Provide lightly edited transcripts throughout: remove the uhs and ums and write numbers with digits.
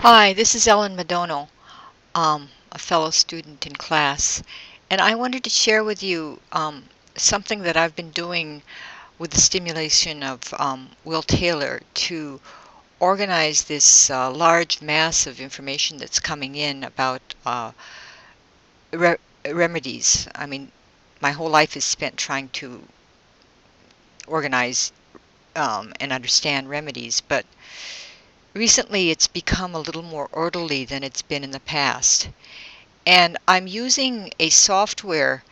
Hi, this is Ellen Madono, a fellow student in class, and I wanted to share with you something that I've been doing with the stimulation of Will Taylor to organize this large mass of information that's coming in about re remedies. I mean, my whole life is spent trying to organize and understand remedies, but recently it's become a little more orderly than it's been in the past. And I'm using a software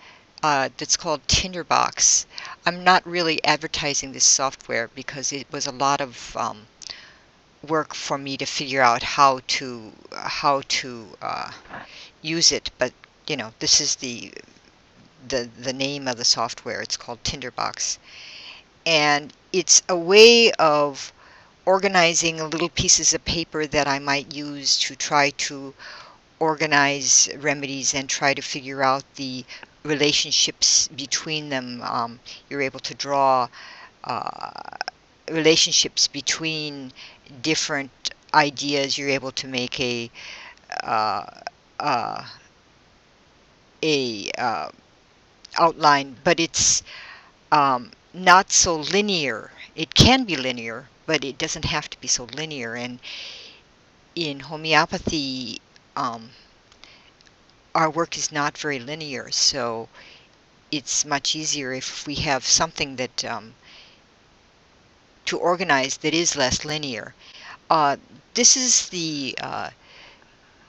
that's called Tinderbox. I'm not really advertising this software because it was a lot of work for me to figure out how to use it. But this is the name of the software. It's called Tinderbox, and it's a way of organizing little pieces of paper that I might use to try to organize remedies and try to figure out the relationships between them. You're able to draw uh, relationships between different ideas. You're able to make uh, uh, a outline, but it's not so linear. It can be linear, but it doesn't have to be so linear. And in homeopathy, um, our work is not very linear, so it's much easier if we have something that to organize that is less linear. This is the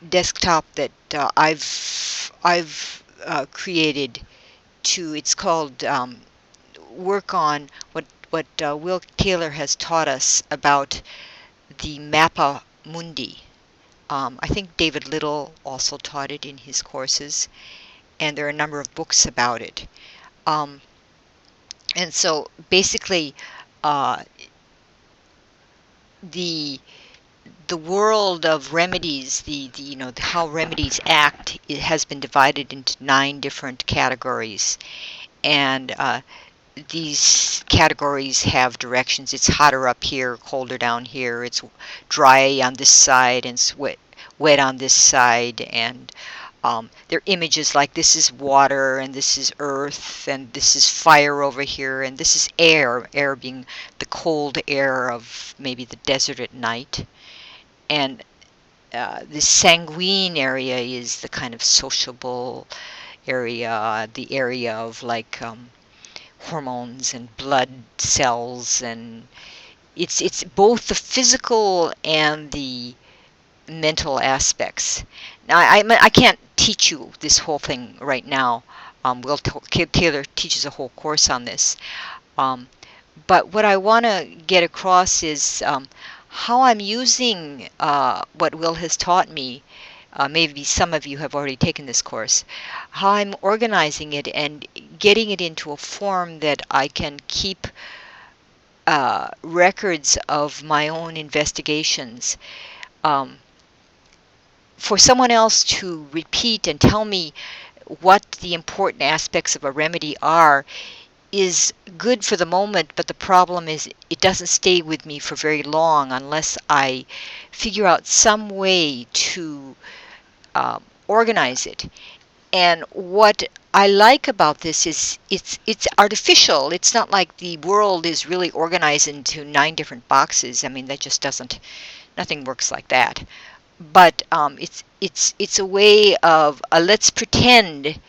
desktop that I've created to. It's called work on what Will Taylor has taught us about the Mappa Mundi. I think David Little also taught it in his courses, and there are a number of books about it. Um, and so basically, uh, the the world of remedies, how remedies act, it has been divided into 9 different categories, and these categories have directions. It's hotter up here, colder down here. It's dry on this side and wet on this side, and there are images like this is water and this is earth and this is fire over here and this is air being the cold air of maybe the desert at night. And this sanguine area is the kind of sociable area, the area of like hormones and blood cells, and it's both the physical and the mental aspects. Now, I can't teach you this whole thing right now. Will Taylor teaches a whole course on this. Um, but what I want to get across is how I'm using what Will has taught me. Maybe some of you have already taken this course. How I'm organizing it and getting it into a form that I can keep records of my own investigations. Um, for someone else to repeat and tell me what the important aspects of a remedy are is good for the moment, but the problem is it doesn't stay with me for very long unless I figure out some way to organize it. And what I like about this is it's artificial. It's not like the world is really organized into 9 different boxes. I mean, that just doesn't, nothing works like that. But it's a way of let's pretend,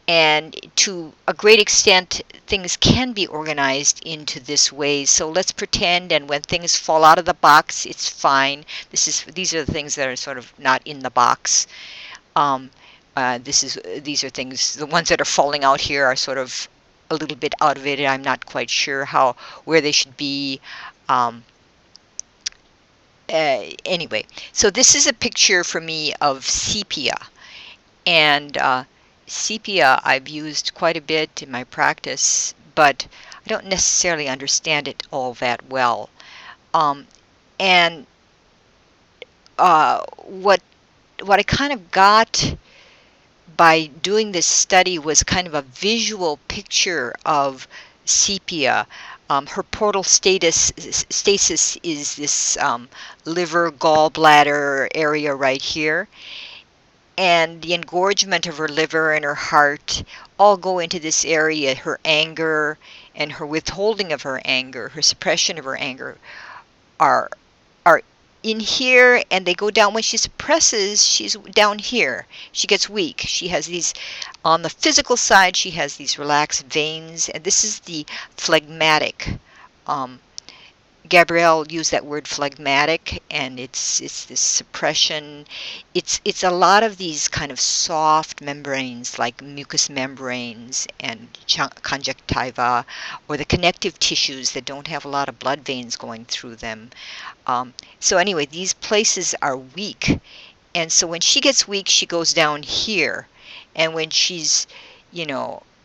and to a great extent things can be organized into this way. So let's pretend, and when things fall out of the box, it's fine. These are the things that are sort of not in the box. Um, these are things. The ones that are falling out here are sort of a little bit out of it. I'm not quite sure where they should be. Um, anyway, so this is a picture for me of sepia, and sepia I've used quite a bit in my practice, but I don't necessarily understand it all that well. And what I kind of got by doing this study was kind of a visual picture of sepia. Her portal stasis is this liver gallbladder area right here, and the engorgement of her liver and her heart all go into this area. Her anger and her withholding of her anger, her suppression of her anger, are are in here, and they go down. When she suppresses, she's down here. She gets weak. She has these, on the physical side, she has these relaxed veins, and this is the phlegmatic. Um, Gabrielle used that word phlegmatic, and it's this suppression. It's a lot of these kind of soft membranes like mucous membranes and conjunctiva, or the connective tissues that don't have a lot of blood veins going through them. So anyway, these places are weak, and so when she gets weak, she goes down here, and when she's,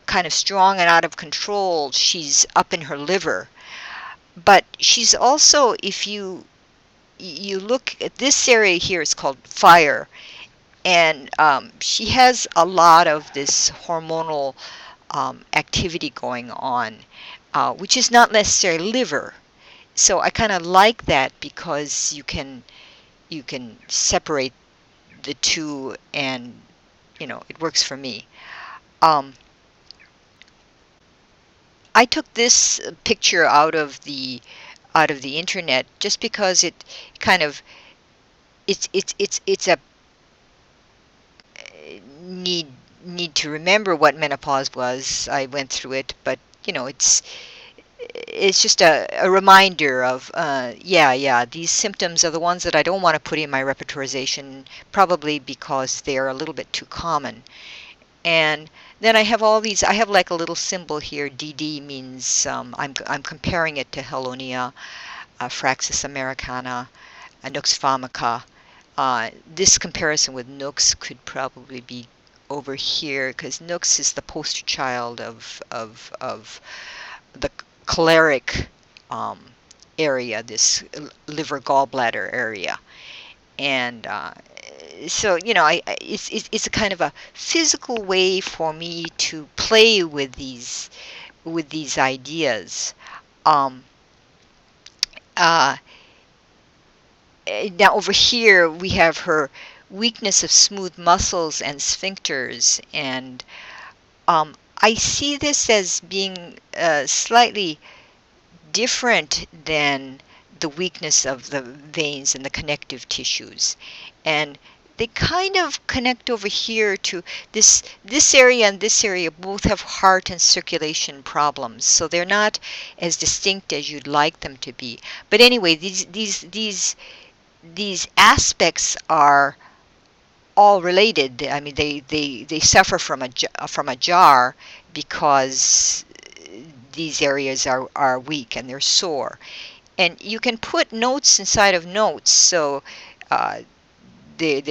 kind of strong and out of control, she's up in her liver. But she's also, if you look at this area here, it's called fire, and she has a lot of this hormonal activity going on, which is not necessarily liver. So I kind of like that because you can separate the two, and it works for me. I took this picture out of the internet just because it kind of it's a need to remember what menopause was. I went through it, but it's just a reminder of these symptoms are the ones that I don't want to put in my repertorization, probably because they're a little bit too common. And then I have all these. I have like a little symbol here. DD means I'm comparing it to Helonia, Fraxis americana, Nux vomica. This comparison with Nux could probably be over here, because Nux is the poster child of the choleric area, this liver gallbladder area, and so it's a kind of a physical way for me to play with these ideas. Now over here we have her weakness of smooth muscles and sphincters, and I see this as being slightly different than the weakness of the veins and the connective tissues, and they kind of connect over here to this area and this area. Both have heart and circulation problems, so they're not as distinct as you'd like them to be. But anyway, these aspects are all related. I mean, they suffer from a jar because these areas are weak and they're sore. And you can put notes inside of notes, so they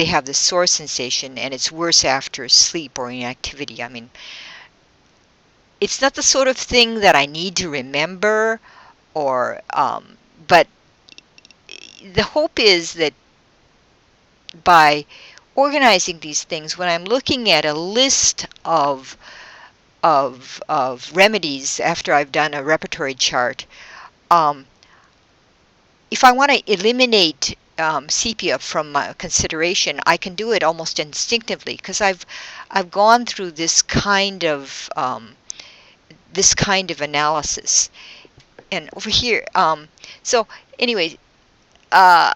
have the sore sensation, and it's worse after sleep or inactivity. I mean, it's not the sort of thing that I need to remember, or but the hope is that by organizing these things, when I'm looking at a list of remedies after I've done a repertory chart, if I want to eliminate sepia from my consideration, I can do it almost instinctively, because I've gone through this kind of analysis. And over here, so anyway, I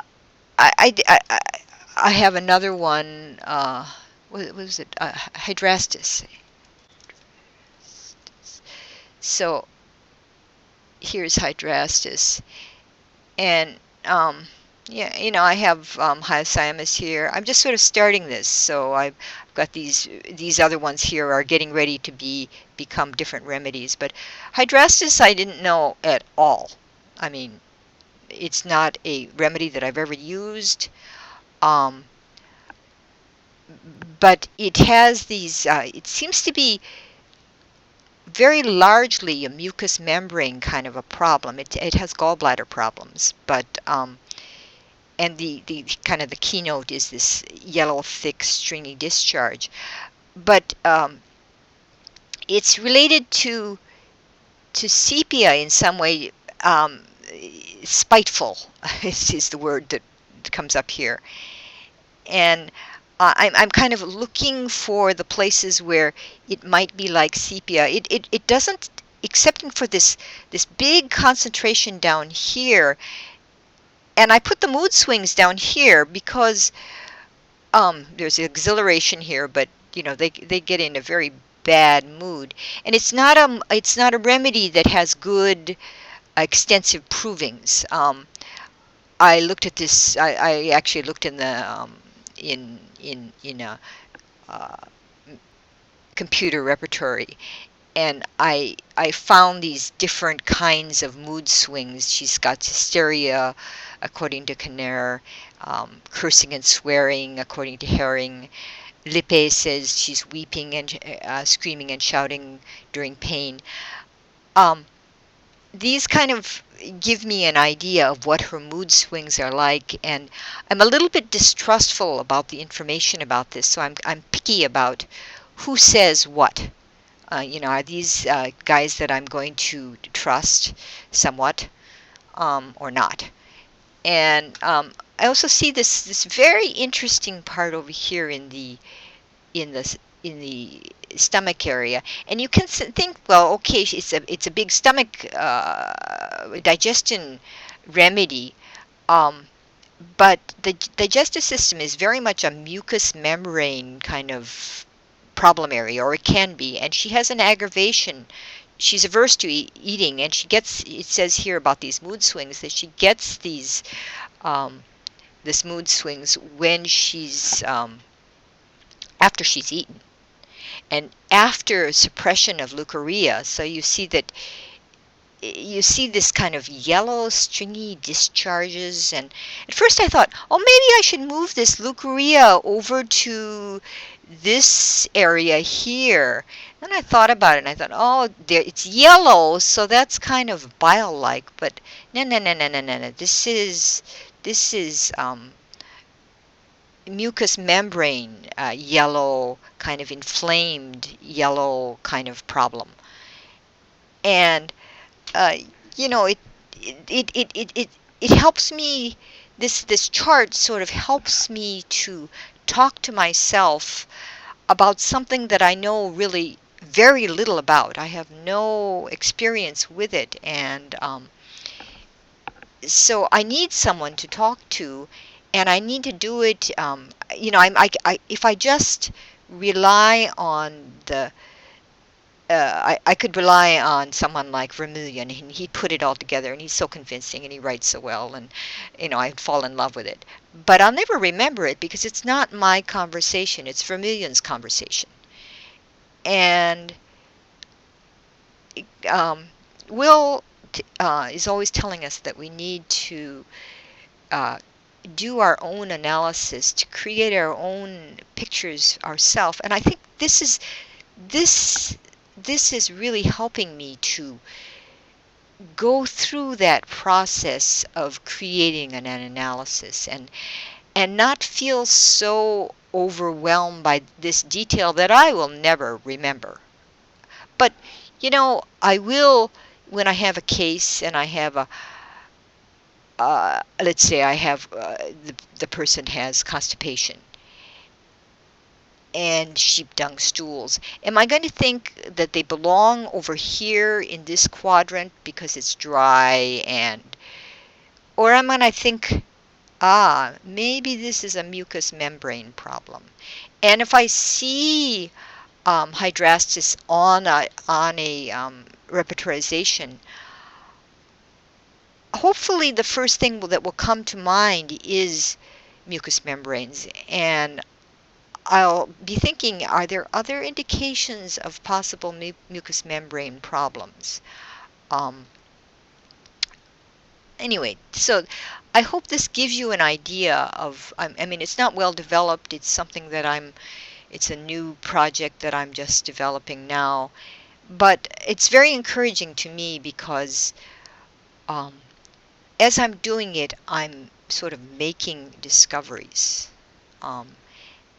have another one. What was it? Hydrastis. So here's Hydrastis, and I have hyoscyamus here. I'm just sort of starting this, so I've got these other ones here are getting ready to become different remedies. But Hydrastis I didn't know at all. I mean, it's not a remedy that I've ever used, but it has these. It seems to be very largely a mucous membrane kind of a problem. It has gallbladder problems, but and the kind of the keynote is this yellow, thick, stringy discharge. But it's related to to sepia in some way. Spiteful is the word that comes up here. And I'm kind of looking for the places where it might be like sepia. It doesn't, excepting for this big concentration down here. And I put the mood swings down here because there's exhilaration here, but they get in a very bad mood. And it's not a remedy that has good extensive provings. I looked at this. I actually looked in the in a uh, computer repertory, and I found these different kinds of mood swings. She's got hysteria, according to Kanner, cursing and swearing, according to Herring. Lippe says she's weeping and screaming and shouting during pain. Um, these kind of give me an idea of what her mood swings are like, and I'm a little bit distrustful about the information about this, so I'm picky about who says what. Are these guys that I'm going to trust somewhat, or not? And I also see this very interesting part over here in the in the in the stomach area, and you can think, well, okay, it's a big stomach digestion remedy, but the digestive system is very much a mucous membrane kind of problem area, or it can be, and she has an aggravation. She's averse to eating, and she gets, it says here about these mood swings, that she gets these this mood swings when she's after she's eaten and after suppression of leucorrhoea. So you see this kind of yellow stringy discharges, and at first I thought, oh, maybe I should move this leucorrhoea over to this area here. Then I thought about it, and I thought, oh, it's yellow, so that's kind of bile-like. But no. This is mucous membrane, yellow, kind of inflamed yellow kind of problem. And it helps me. This chart sort of helps me to talk to myself about something that I know really very little about. I have no experience with it, and so I need someone to talk to, and I need to do it. If I just rely on the I could rely on someone like Vermeulen, and he'd put it all together, and he's so convincing, and he writes so well, and I'd fall in love with it. But I'll never remember it because it's not my conversation; it's Vermeulen's conversation. And Will is always telling us that we need to do our own analysis, to create our own pictures ourselves, and I think this is really helping me to go through that process of creating an analysis and not feel so overwhelmed by this detail that I will never remember. But I will, when I have a case and I have a let's say I have the person has constipation and sheep dung stools. Am I going to think that they belong over here in this quadrant because it's dry, or am I going to think, maybe this is a mucous membrane problem? And if I see Hydrastis on a repertorization, hopefully the first thing that will come to mind is mucous membranes, and I'll be thinking, are there other indications of possible mucous membrane problems? Anyway, so I hope this gives you an idea of, I mean, it's not well developed. It's something that it's a new project that I'm just developing now. But it's very encouraging to me because as I'm doing it, I'm sort of making discoveries.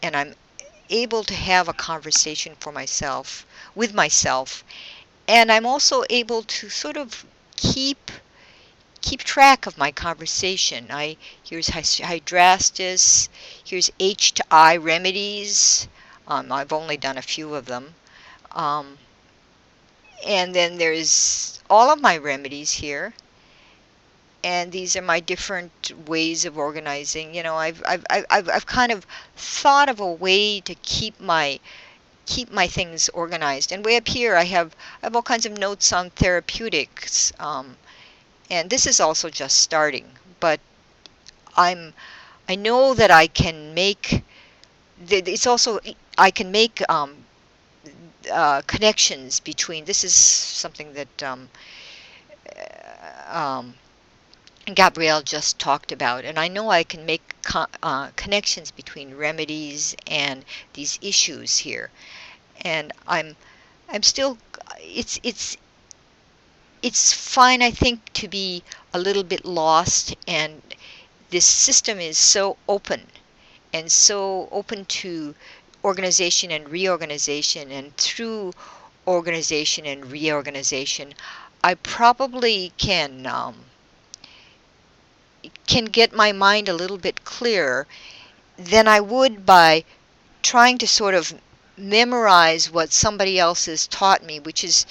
And I'm able to have a conversation with myself, And I'm also able to sort of keep track of my conversation. Here's Hydrastis, here's H to I remedies. I've only done a few of them. Um, and then there's all of my remedies here. And these are my different ways of organizing. I've kind of thought of a way to keep my things organized. And way up here, I have all kinds of notes on therapeutics. And this is also just starting, but I know that I can make. It's also I can make connections between. This is something that um, Gabrielle just talked about, and I know I can make connections between remedies and these issues here. And I'm still. It's fine, I think, to be a little bit lost, and this system is so open and so open to organization and reorganization, and through organization and reorganization, I probably can get my mind a little bit clearer than I would by trying to sort of memorize what somebody else has taught me, which is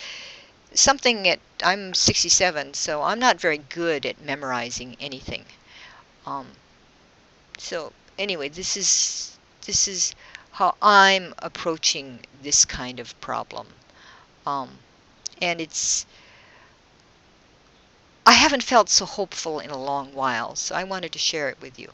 something that I'm 67, so I'm not very good at memorizing anything. Um, so anyway, this is how I'm approaching this kind of problem. Um, and I haven't felt so hopeful in a long while, so I wanted to share it with you.